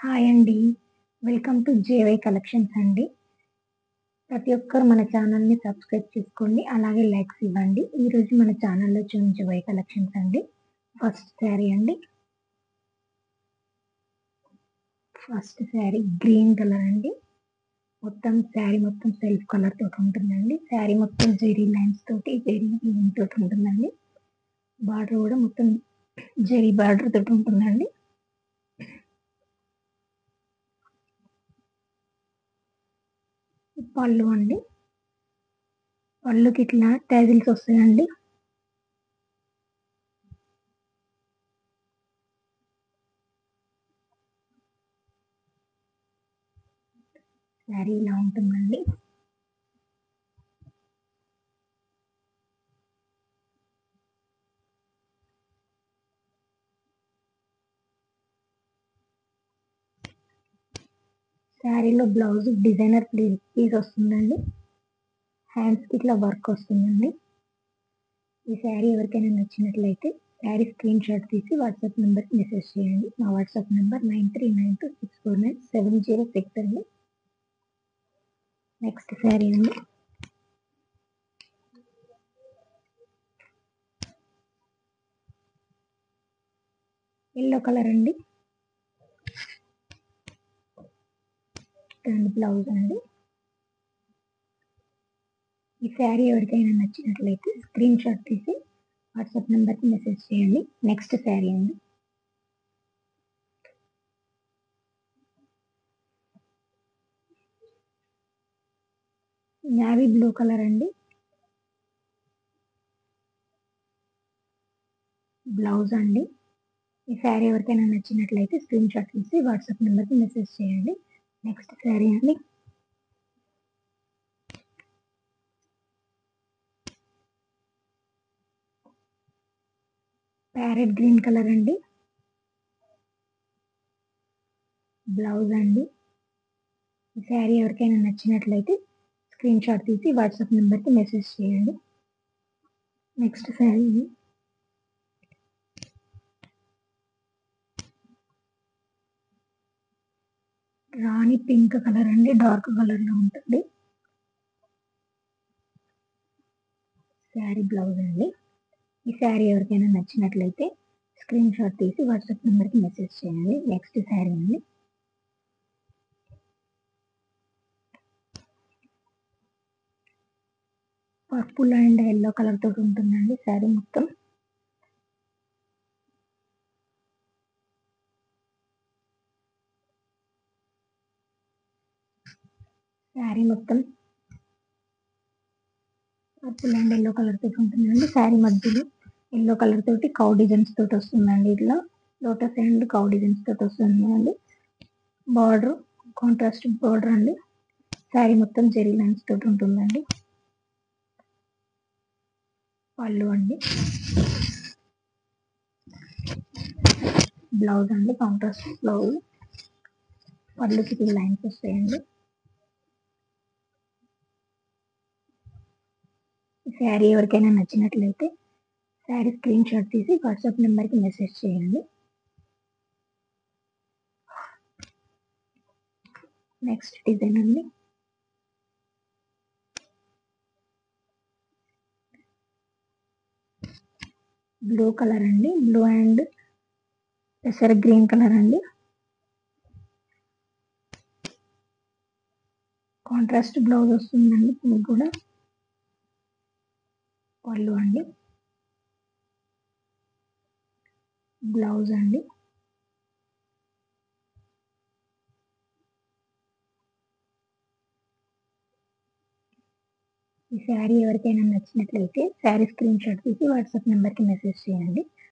Hi అండి. Welcome to JY collections అండి. ప్రతి ఒక్కరు మన ఛానల్‌ని సబ్స్క్రైబ్ చేసుకోండి. అలాగే లైక్స్ ఇవ్వండి. ఈరోజు మన ఛానల్‌లో చూయించబోయే కలెక్షన్స్ అండి. ఫస్ట్ శారీ అండి. ఫస్ట్ శారీ గ్రీన్ కలర్ అండి. శారీ మొత్తం సెల్ఫ్ కలర్ తోటి ఉంటుందండి. శారీ మొత్తం జెరీ లైన్స్ తోటి, జెరీ వీవింగ్ తోటి ఉంటుందండి. బార్డర్ కూడా మొత్తం జెరీ బార్డర్ తోటి ఉంటుందండి. పళ్ళు అండి. పళ్ళుకి ఇట్లా టైజిల్స్ వస్తాయండి. శారీ ఇలా ఉంటుందండి. శారీలో బ్లౌజ్ డిజైనర్ పీస్ వస్తుందండి. హ్యాండ్స్కి ఇట్లా వర్క్ వస్తుందండి. ఈ శారీ ఎవరికైనా నచ్చినట్లయితే శారీ స్క్రీన్ షాట్ తీసి వాట్సాప్ నెంబర్కి మెసేజ్ చేయండి. మా వాట్సాప్ నెంబర్ 9392649706 అండి. నెక్స్ట్ శారీ అండి. ఎల్లో కలర్ అండి. అండ్ బ్లౌజ్ అండి. ఈ శారీ ఎవరికైనా నచ్చినట్లయితే స్క్రీన్ షాట్ తీసి వాట్సాప్ నెంబర్కి మెసేజ్ చేయండి. నెక్స్ట్ శారీ అండి. నావీ బ్లూ కలర్ అండి. బ్లౌజ్ అండి. ఈ శారీ ఎవరికైనా నచ్చినట్లయితే స్క్రీన్ షాట్ తీసి వాట్సాప్ నెంబర్కి మెసేజ్ చేయండి. నెక్స్ట్ శారీ అండి. ప్యారెట్ గ్రీన్ కలర్ అండి. బ్లౌజ్ అండి. ఈ శారీ ఎవరికైనా నచ్చినట్లయితే స్క్రీన్ షాట్ తీసి వాట్సాప్ నెంబర్కి మెసేజ్ చేయండి. నెక్స్ట్ శారీ రాణి పింక్ కలర్ అండి. డార్క్ కలర్లో ఉంటుంది. శారీ బ్లౌజ్ అండి. ఈ శారీ ఎవరికైనా నచ్చినట్లయితే స్క్రీన్ షాట్ తీసి వాట్సాప్ నెంబర్కి మెసేజ్ చేయండి. నెక్స్ట్ శారీ అండి. పర్పుల్ అండ్ ఎల్లో కలర్ తోటి ఉంటుందండి శారీ మొత్తం. శారీ మొత్తం పర్పుల్ అండ్ ఎల్లో కలర్ తోటి ఉంటుందండి. శారీ మధ్యలో ఎల్లో కలర్ తోటి కౌ డిజైన్స్ తోటి వస్తుందండి. ఇట్లా లోటస్ అండ్ కౌ డిజైన్స్ తోటి వస్తుందండి. బార్డర్ కాంట్రాస్ట్ బార్డర్ అండి. శారీ మొత్తం జెరీ లైన్స్ తోటి ఉంటుందండి. పళ్ళు అండి. బ్లౌజ్ అండి. Contrast blouse. పళ్ళుకి టూ లైన్స్ వస్తాయండి. శారీ ఎవరికైనా నచ్చినట్లయితే శారీ స్క్రీన్ షాట్ తీసి వాట్సాప్ నెంబర్కి మెసేజ్ చేయండి. నెక్స్ట్ డిజైన్ అండి. బ్లూ కలర్ అండి. బ్లూ అండ్ పెసర గ్రీన్ కలర్ అండి. కాంట్రాస్ట్ బ్లౌజ్ వస్తుందండి. మీకు కూడా పళ్ళు అండి. బ్లౌజ్ అండి. ఈ శారీ ఎవరికైనా నచ్చినట్లయితే శారీ స్క్రీన్ షాట్ తీసి వాట్సాప్ నెంబర్కి మెసేజ్ చేయండి.